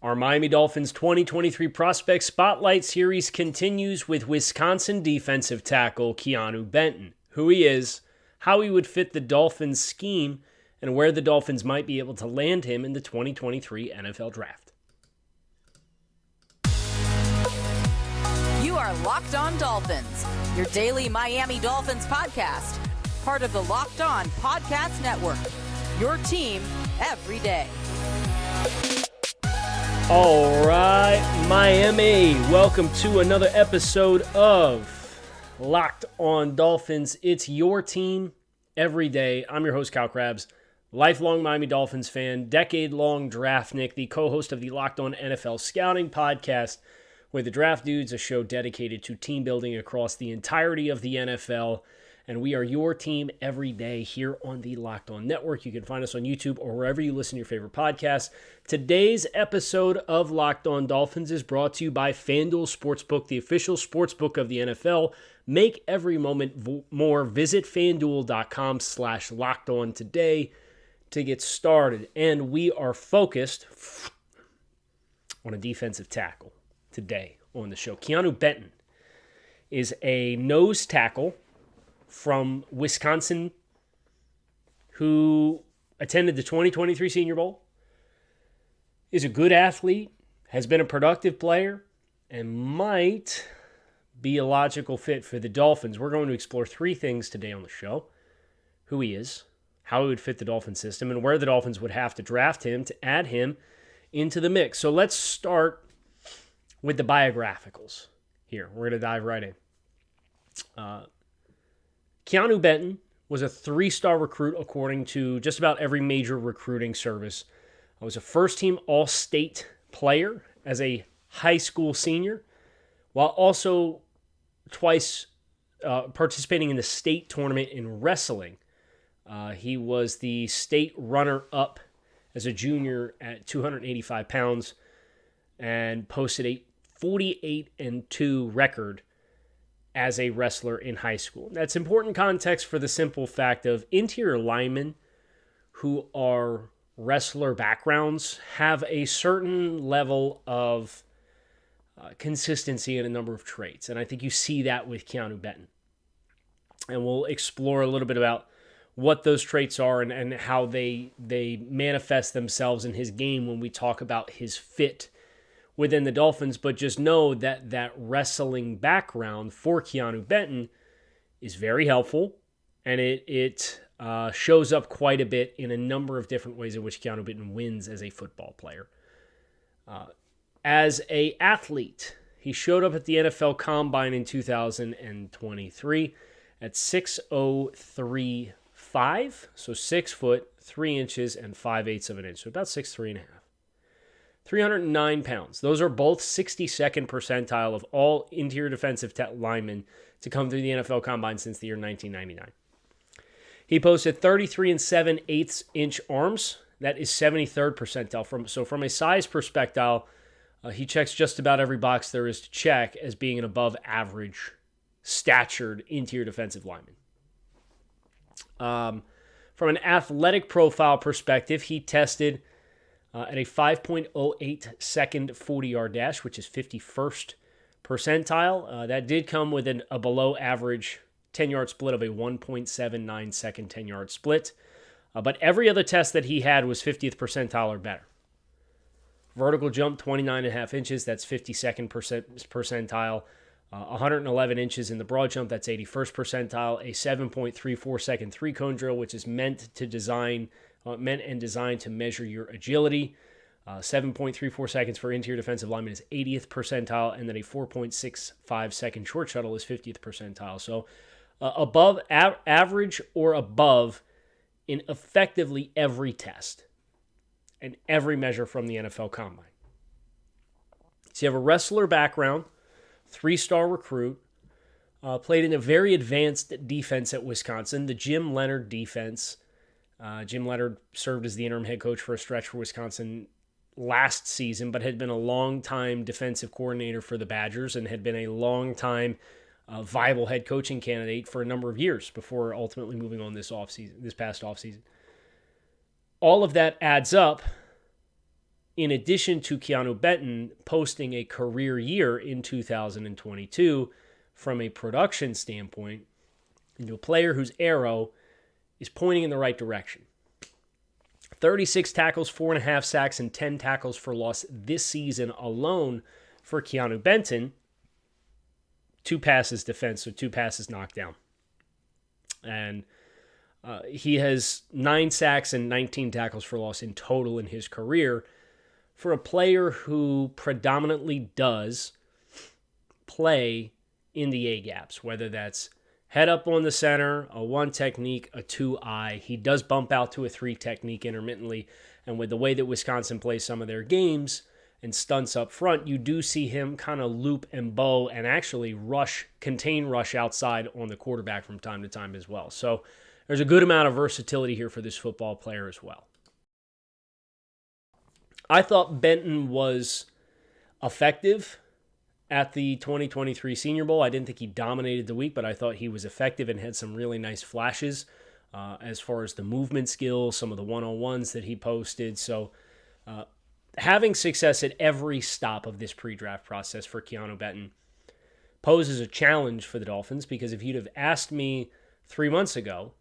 Our Miami Dolphins 2023 Prospect Spotlight Series continues with Wisconsin defensive tackle Keeanu Benton, who he is, how he would fit the Dolphins scheme, and where the Dolphins might be able to land him in the 2023 NFL Draft. You are Locked On Dolphins, your daily Miami Dolphins podcast, part of the Locked On Podcast Network, your team every day. All right, Miami, welcome to another episode of Locked On Dolphins. It's your team every day. I'm your host, Kyle Krabs, lifelong Miami Dolphins fan, decade-long draftnik, the co-host of the Locked On NFL Scouting podcast, where the Draft Dudes, a show dedicated to team building across the entirety of the NFL. And we are your team every day here on the Locked On Network. You can find us on YouTube or wherever you listen to your favorite podcasts. Today's episode of Locked On Dolphins is brought to you by FanDuel Sportsbook, the official sportsbook of the NFL. Make every moment more. Visit FanDuel.com/LockedOn today to get started. And we are focused on a defensive tackle today on the show. Keeanu Benton is a nose tackle from Wisconsin who attended the 2023 Senior Bowl, is a good athlete, has been a productive player, and might be a logical fit for the Dolphins. We're going to explore three things today on the show: who he is, how he would fit the Dolphin system, and where the Dolphins would have to draft him to add him into the mix. So let's start with the biographicals here. We're going to dive right in. Keeanu Benton was a three-star recruit according to just about every major recruiting service. He was a first-team All-State player as a high school senior, while also twice participating in the state tournament in wrestling. He was the state runner-up as a junior at 285 pounds and posted a 48-2 record as a wrestler in high school. That's important context for the simple fact of interior linemen who are wrestler backgrounds have a certain level of consistency in a number of traits. And I think you see that with Keeanu Benton. And we'll explore a little bit about what those traits are and how they manifest themselves in his game when we talk about his fit within the Dolphins. But just know that that wrestling background for Keeanu Benton is very helpful, and it shows up quite a bit in a number of different ways in which Keeanu Benton wins as a football player. As an athlete, he showed up at the NFL Combine in 2023 at 6'0", so 6 foot, 3 inches, and 5/8 of an inch, so about 6'3" and a half. 309 pounds. Those are both 62nd percentile of all interior defensive linemen to come through the NFL Combine since the year 1999. He posted 33 7/8 inch arms. That is 73rd percentile. From a size perspective, he checks just about every box there is to check as being an above average statured interior defensive lineman. From an athletic profile perspective, he tested at a 5.08 second 40-yard dash, which is 51st percentile. That did come with a below average 10-yard split of a 1.79 second 10-yard split. But every other test that he had was 50th percentile or better. Vertical jump, 29.5 inches, that's 52nd percentile. 111 inches in the broad jump, that's 81st percentile. A 7.34 second three-cone drill, which is meant and designed to measure your agility. 7.34 seconds for interior defensive lineman is 80th percentile, and then a 4.65 second short shuttle is 50th percentile. So above average or above in effectively every test and every measure from the NFL Combine. So you have a wrestler background, three-star recruit, played in a very advanced defense at Wisconsin, the Jim Leonhard defense. Jim Leonhard served as the interim head coach for a stretch for Wisconsin last season, but had been a long-time defensive coordinator for the Badgers and had been a long-time viable head coaching candidate for a number of years before ultimately moving on this past offseason. All of that adds up in addition to Keanu Benton posting a career year in 2022 from a production standpoint, into a player whose arrow is pointing in the right direction. 36 tackles, 4.5 sacks, and 10 tackles for loss this season alone for Keanu Benton. 2 passes defense, so 2 passes knocked down. And he has 9 sacks and 19 tackles for loss in total in his career for a player who predominantly does play in the A-gaps, whether that's head up on the center, a 1 technique, a 2-eye. He does bump out to a 3 technique intermittently. And with the way that Wisconsin plays some of their games and stunts up front, you do see him kind of loop and bow and actually contain rush outside on the quarterback from time to time as well. So there's a good amount of versatility here for this football player as well. I thought Benton was effective at the 2023 Senior Bowl. I didn't think he dominated the week, but I thought he was effective and had some really nice flashes as far as the movement skills, some of the one-on-ones that he posted. So having success at every stop of this pre-draft process for Keanu Benton poses a challenge for the Dolphins, because if you'd have asked me 3 months ago,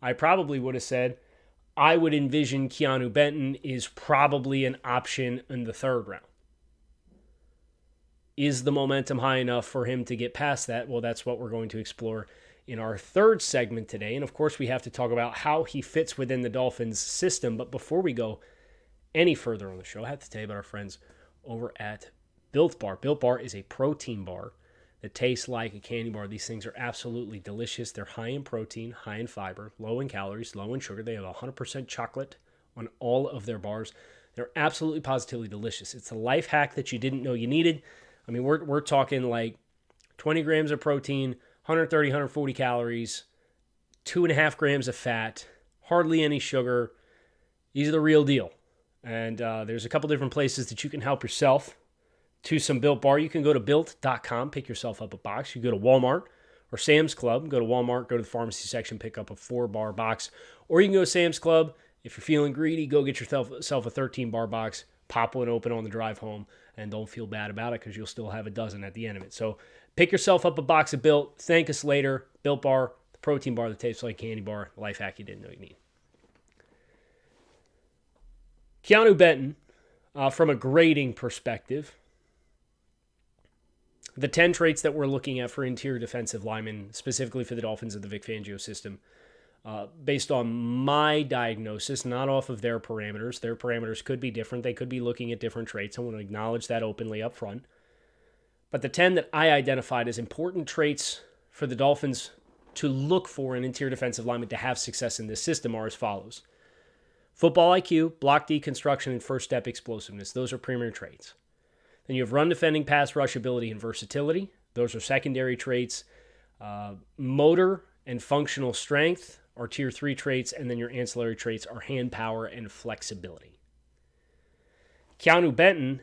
I probably would have said I would envision Keanu Benton is probably an option in the 3rd round. Is the momentum high enough for him to get past that? Well, that's what we're going to explore in our 3rd segment today. And of course, we have to talk about how he fits within the Dolphins system. But before we go any further on the show, I have to tell you about our friends over at Built Bar. Built Bar is a protein bar that tastes like a candy bar. These things are absolutely delicious. They're high in protein, high in fiber, low in calories, low in sugar. They have 100% chocolate on all of their bars. They're absolutely positively delicious. It's a life hack that you didn't know you needed. I mean, we're talking like 20 grams of protein, 130, 140 calories, 2.5 grams of fat, hardly any sugar. These are the real deal. And there's a couple different places that you can help yourself to some Built Bar. You can go to Built.com, pick yourself up a box. You go to Walmart or Sam's Club. Go to Walmart, go to the pharmacy section, pick up a 4-bar box. Or you can go to Sam's Club. If you're feeling greedy, go get yourself a 13-bar box. Pop one open on the drive home, and don't feel bad about it because you'll still have a dozen at the end of it. So pick yourself up a box of Built. Thank us later. Built Bar, the protein bar that tastes like candy bar. Life hack you didn't know you need. Keanu Benton, from a grading perspective, the 10 traits that we're looking at for interior defensive linemen, specifically for the Dolphins of the Vic Fangio system, based on my diagnosis, not off of their parameters. Their parameters could be different. They could be looking at different traits. I want to acknowledge that openly up front. But the 10 that I identified as important traits for the Dolphins to look for in interior defensive linemen to have success in this system are as follows. Football IQ, block deconstruction, and first step explosiveness. Those are primary traits. Then you have run defending, pass rush ability, and versatility. Those are secondary traits. Motor and functional strength are tier 3 traits, and then your ancillary traits are hand power and flexibility. Keanu Benton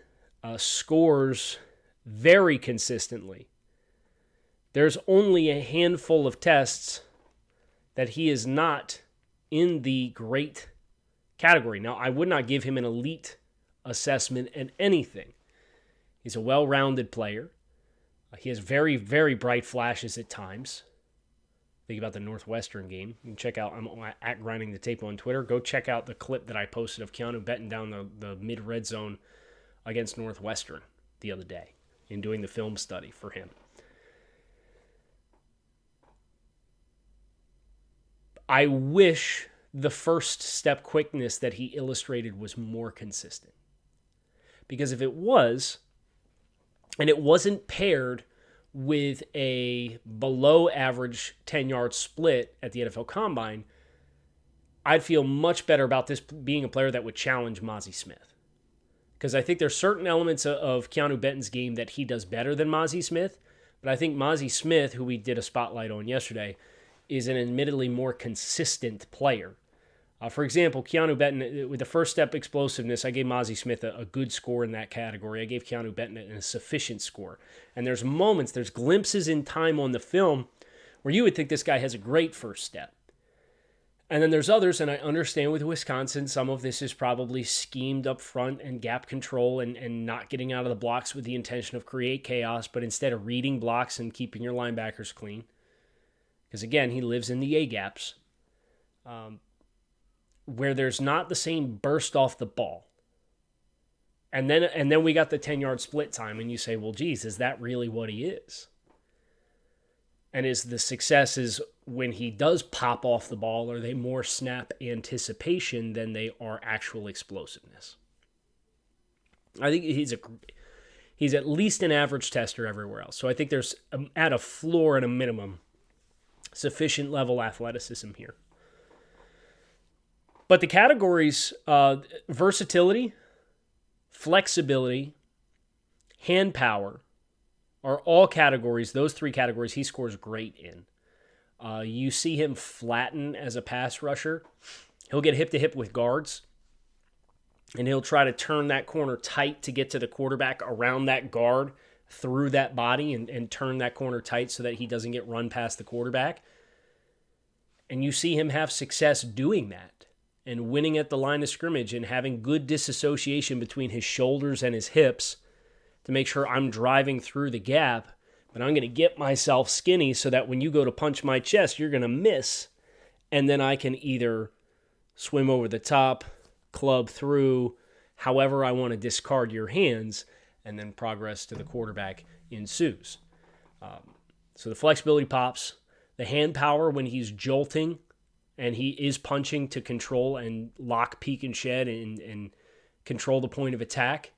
scores very consistently. There's only a handful of tests that he is not in the great category. Now, I would not give him an elite assessment in anything. He's a well-rounded player. He has very, very bright flashes at times. Think about the Northwestern game. You can check out, I'm at Grinding the Tape on Twitter. Go check out the clip that I posted of Keanu Benton down the mid-red zone against Northwestern the other day in doing the film study for him. I wish the first step quickness that he illustrated was more consistent. Because if it was, and it wasn't paired with a below average 10-yard split at the NFL Combine, I'd feel much better about this being a player that would challenge Mazi Smith. Because I think there's certain elements of Keanu Benton's game that he does better than Mazi Smith, but I think Mazi Smith, who we did a spotlight on yesterday, is an admittedly more consistent player. For example, Keanu Benton, with the first step explosiveness, I gave Mazi Smith a good score in that category. I gave Keanu Benton a sufficient score. And there's moments, there's glimpses in time on the film where you would think this guy has a great first step. And then there's others, and I understand with Wisconsin, some of this is probably schemed up front and gap control and not getting out of the blocks with the intention of create chaos, but instead of reading blocks and keeping your linebackers clean. Because again, he lives in the A-gaps, where there's not the same burst off the ball. And then we got the 10-yard split time, and you say, well, geez, is that really what he is? And is the success is when he does pop off the ball, are they more snap anticipation than they are actual explosiveness? I think he's at least an average tester everywhere else. So I think there's, at a floor and a minimum, sufficient level athleticism here. But the categories, versatility, flexibility, hand power, are all categories, those three categories he scores great in. You see him flatten as a pass rusher. He'll get hip-to-hip with guards, and he'll try to turn that corner tight to get to the quarterback around that guard through that body and turn that corner tight so that he doesn't get run past the quarterback. And you see him have success doing that and winning at the line of scrimmage and having good disassociation between his shoulders and his hips to make sure I'm driving through the gap, but I'm going to get myself skinny so that when you go to punch my chest, you're going to miss. And then I can either swim over the top, club through, however I want to discard your hands, and then progress to the quarterback ensues. So the flexibility pops. The hand power when he's jolting and he is punching to control and lock, peek, and shed and control the point of attack.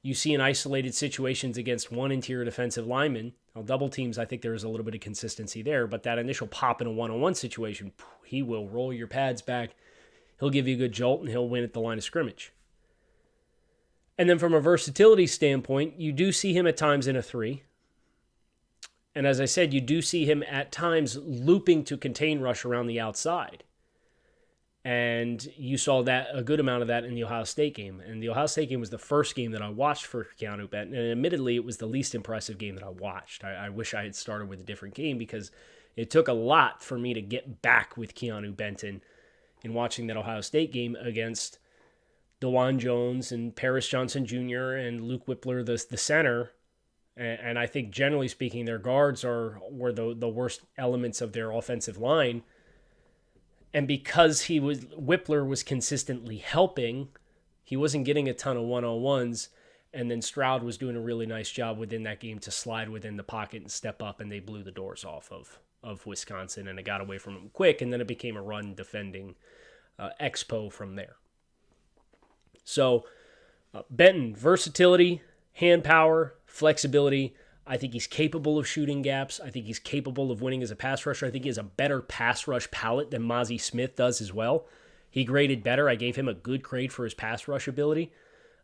You see in isolated situations against one interior defensive lineman, double teams, I think there is a little bit of consistency there, but that initial pop in a one-on-one situation, he will roll your pads back, he'll give you a good jolt, and he'll win at the line of scrimmage. And then from a versatility standpoint, you do see him at times in a 3. And as I said, you do see him at times looping to contain rush around the outside. And you saw that a good amount of that in the Ohio State game. And the Ohio State game was the first game that I watched for Keanu Benton. And admittedly, it was the least impressive game that I watched. I wish I had started with a different game because it took a lot for me to get back with Keanu Benton in watching that Ohio State game against DeJuan Jones and Paris Johnson Jr. and Luke Whippler, the center. And I think generally speaking, their guards were the worst elements of their offensive line. And because Whippler was consistently helping, he wasn't getting a ton of one-on-ones, and then Stroud was doing a really nice job within that game to slide within the pocket and step up, and they blew the doors off of Wisconsin, and it got away from them quick, and then it became a run-defending expo from there. So, Benton, versatility, hand power, flexibility. I think he's capable of shooting gaps. I think he's capable of winning as a pass rusher. I think he has a better pass rush palette than Mazi Smith does as well. He graded better. I gave him a good grade for his pass rush ability.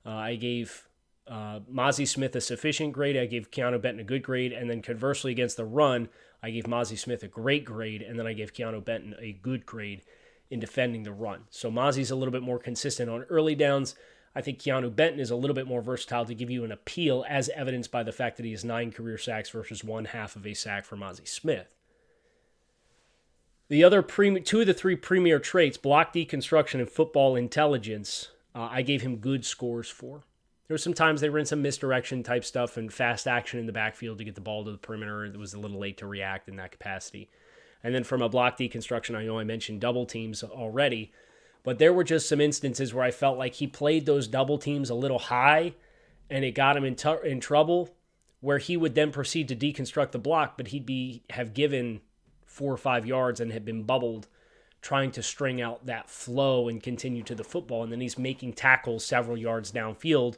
I gave Mazi Smith a sufficient grade. I gave Keanu Benton a good grade. And then conversely against the run, I gave Mazi Smith a great grade. And then I gave Keanu Benton a good grade in defending the run. So Mazi's a little bit more consistent on early downs. I think Keanu Benton is a little bit more versatile to give you an appeal, as evidenced by the fact that he has 9 career sacks versus 1/2 of a sack for Mazi Smith. The other 2 of the 3 premier traits, block deconstruction and football intelligence, I gave him good scores for. There were some times they ran some misdirection type stuff and fast action in the backfield to get the ball to the perimeter. It was a little late to react in that capacity. And then from a block deconstruction, I know I mentioned double teams already, but there were just some instances where I felt like he played those double teams a little high, and it got him in trouble, where he would then proceed to deconstruct the block, but he'd have given 4 or 5 yards and had been bubbled trying to string out that flow and continue to the football. And then he's making tackles several yards downfield,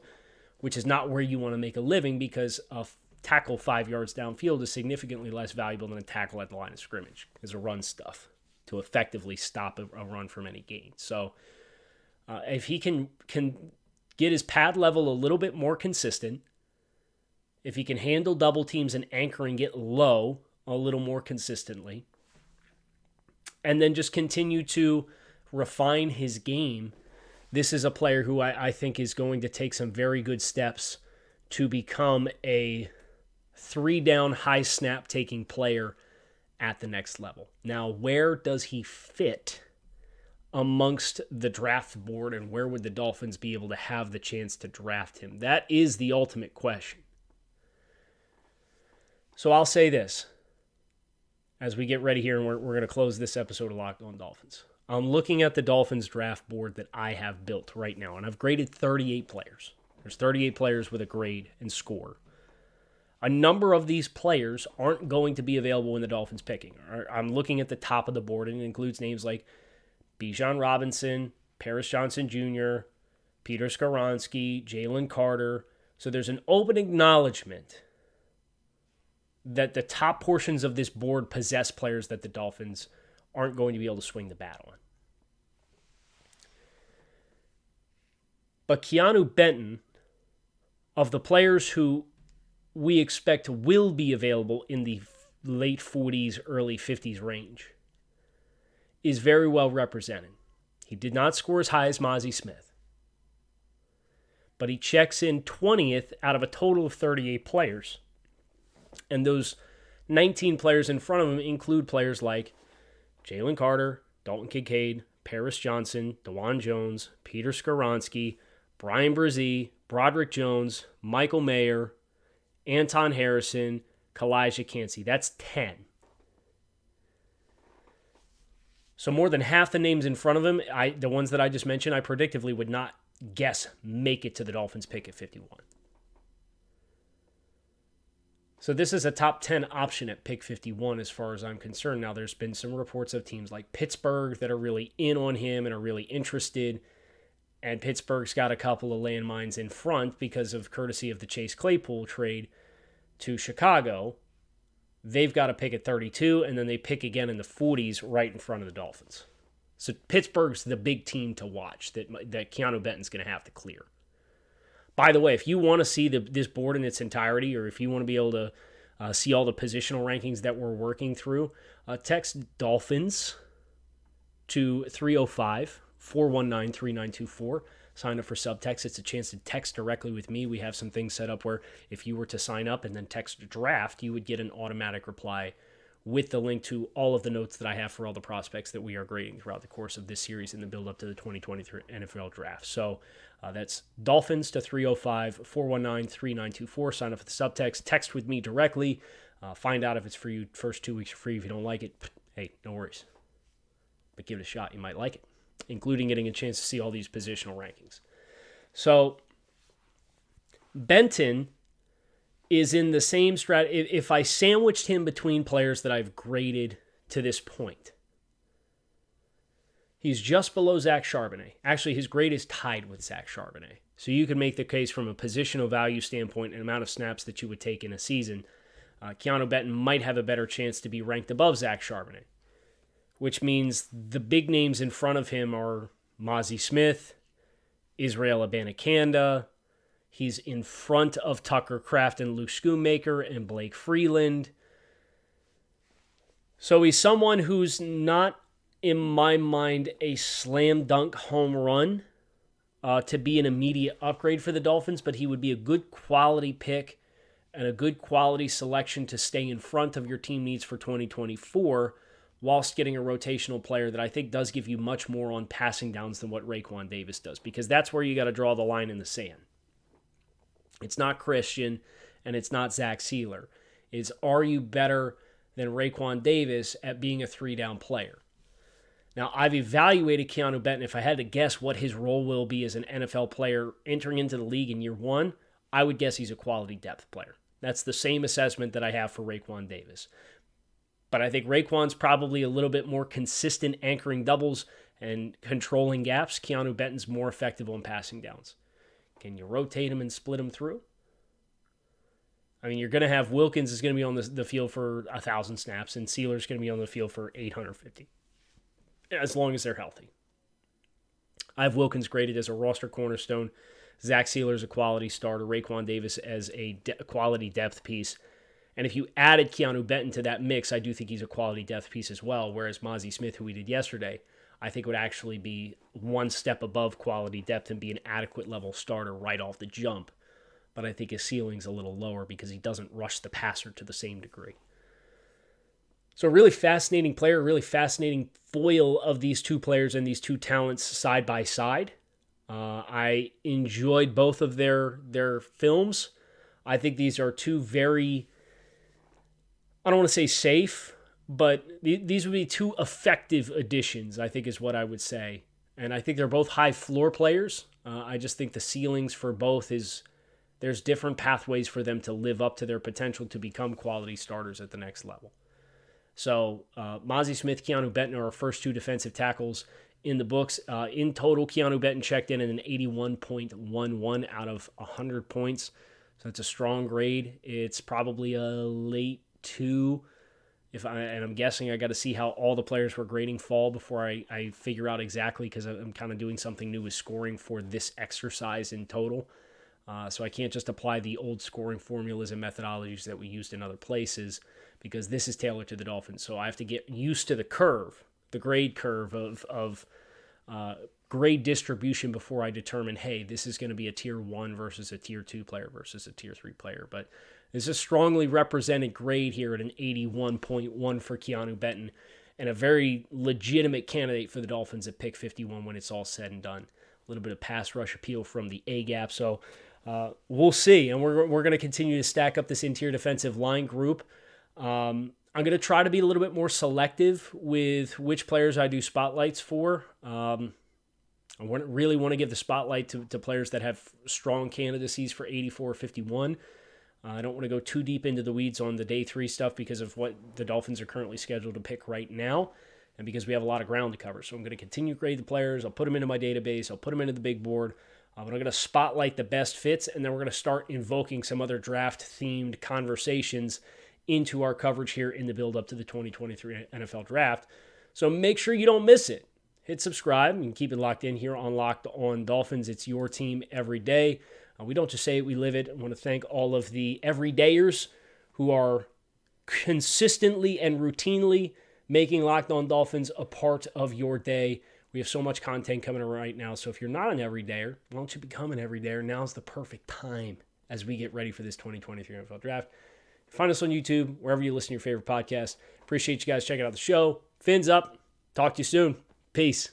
which is not where you want to make a living, because a tackle 5 yards downfield is significantly less valuable than a tackle at the line of scrimmage as a run stuff, to effectively stop a run from any gain. So if he can get his pad level a little bit more consistent, if he can handle double teams and anchoring it low a little more consistently, and then just continue to refine his game, this is a player who I think is going to take some very good steps to become a 3-down high snap taking player at the next level. Now, where does he fit amongst the draft board, and where would the Dolphins be able to have the chance to draft him? That is the ultimate question. So I'll say this as we get ready here, and we're going to close this episode of Locked On Dolphins. I'm looking at the Dolphins draft board that I have built right now, and I've graded 38 players. There's 38 players with a grade and score. A number of these players aren't going to be available when the Dolphins picking. I'm looking at the top of the board, and it includes names like Bijan Robinson, Paris Johnson Jr., Peter Skoronski, Jalen Carter. So there's an open acknowledgement that the top portions of this board possess players that the Dolphins aren't going to be able to swing the bat on. But Keeanu Benton, of the players who we expect will be available in the late 40s, early 50s range, is very well represented. He did not score as high as Mozzie Smith, but he checks in 20th out of a total of 38 players. And those 19 players in front of him include players like Jalen Carter, Dalton Kincaid, Paris Johnson, DeJuan Jones, Peter Skoronski, Brian Brzee, Broderick Jones, Michael Mayer, Anton Harrison, Kalijah Cansey. That's 10. So more than half the names in front of him, the ones that I just mentioned, I predictively would not guess make it to the Dolphins pick at 51. So this is a top 10 option at pick 51 as far as I'm concerned. Now, there's been some reports of teams like Pittsburgh that are really in on him and are really interested. And Pittsburgh's got a couple of landmines in front because of courtesy of the Chase Claypool trade to Chicago. They've got to pick at 32, and then they pick again in the 40s right in front of the Dolphins. So Pittsburgh's the big team to watch that Keeanu Benton's going to have to clear. By the way, if you want to see this board in its entirety, or if you want to be able to see all the positional rankings that we're working through, text Dolphins to 305-419-3924. Sign up for subtext. It's a chance to text directly with me. We have some things set up where if you were to sign up and then text draft, you would get an automatic reply with the link to all of the notes that I have for all the prospects that we are grading throughout the course of this series in the build-up to the 2023 NFL Draft. So that's Dolphins to 305-419-3924. Sign up for the subtext. Text with me directly. Find out if it's for you. First 2 weeks are free. If you don't like it, hey, no worries. But give it a shot. You might like it, including getting a chance to see all these positional rankings. So Benton is in the same strat. If I sandwiched him between players that I've graded to this point, he's just below Zach Charbonnet. Actually, his grade is tied with Zach Charbonnet. So you can make the case from a positional value standpoint and amount of snaps that you would take in a season. Keeanu Benton might have a better chance to be ranked above Zach Charbonnet, which means the big names in front of him are Mozzie Smith, Israel Abanikanda. He's in front of Tucker Kraft and Luke Schoonmaker and Blake Freeland. So he's someone who's not, in my mind, a slam dunk home run to be an immediate upgrade for the Dolphins, but he would be a good quality pick and a good quality selection to stay in front of your team needs for 2024 whilst getting a rotational player that I think does give you much more on passing downs than what Raekwon Davis does, because that's where you got to draw the line in the sand. It's not Christian, and it's not Zach Sealer. It's, are you better than Raekwon Davis at being a three-down player? Now, I've evaluated Keeanu Benton. If I had to guess what his role will be as an NFL player entering into the league in year one, I would guess he's a quality depth player. That's the same assessment that I have for Raekwon Davis. But I think Raekwon's probably a little bit more consistent anchoring doubles and controlling gaps. Keeanu Benton's more effective on passing downs. Can you rotate him and split him through? I mean, you're going to have Wilkins is going to be on the field for 1,000 snaps, and Sealer's going to be on the field for 850, as long as they're healthy. I have Wilkins graded as a roster cornerstone. Zach Sealer's a quality starter. Raekwon Davis as a quality depth piece. And if you added Keeanu Benton to that mix, I do think he's a quality depth piece as well, whereas Mozzie Smith, who we did yesterday, I think would actually be one step above quality depth and be an adequate level starter right off the jump. But I think his ceiling's a little lower because he doesn't rush the passer to the same degree. So a really fascinating player, really fascinating foil of these two players and these two talents side by side. I enjoyed both of their films. I think these are two very, I don't want to say safe, but these would be two effective additions, I think is what I would say. And I think they're both high floor players. I just think the ceilings for both there's different pathways for them to live up to their potential to become quality starters at the next level. So Mazi Smith, Keeanu Benton are our first two defensive tackles in the books. In total, Keeanu Benton checked in at an 81.11 out of 100 points. So that's a strong grade. It's probably a late 2. And I'm guessing I got to see how all the players were grading fall before I figure out exactly, because I'm kind of doing something new with scoring for this exercise in total. So I can't just apply the old scoring formulas and methodologies that we used in other places, because this is tailored to the Dolphins. So I have to get used to the curve, the grade curve of grade distribution before I determine, hey, this is going to be a tier 1 versus a tier 2 player versus a tier 3 player. But it's a strongly represented grade here at an 81.1 for Keeanu Benton, and a very legitimate candidate for the Dolphins at pick 51 when it's all said and done. A little bit of pass rush appeal from the A-gap. So we'll see, and we're going to continue to stack up this interior defensive line group. I'm going to try to be a little bit more selective with which players I do spotlights for. I really want to give the spotlight to players that have strong candidacies for 84 or 51. I don't want to go too deep into the weeds on the day 3 stuff because of what the Dolphins are currently scheduled to pick right now, and because we have a lot of ground to cover. So I'm going to continue to grade the players. I'll put them into my database. I'll put them into the big board. But I'm going to spotlight the best fits, and then we're going to start invoking some other draft-themed conversations into our coverage here in the build-up to the 2023 NFL Draft. So make sure you don't miss it. Hit subscribe and keep it locked in here on Locked On Dolphins. It's your team every day. We don't just say it, we live it. I want to thank all of the everydayers who are consistently and routinely making Locked On Dolphins a part of your day. We have so much content coming right now. So if you're not an everydayer, why don't you become an everydayer? Now's the perfect time as we get ready for this 2023 NFL Draft. Find us on YouTube, wherever you listen to your favorite podcast. Appreciate you guys checking out the show. Fins up. Talk to you soon. Peace.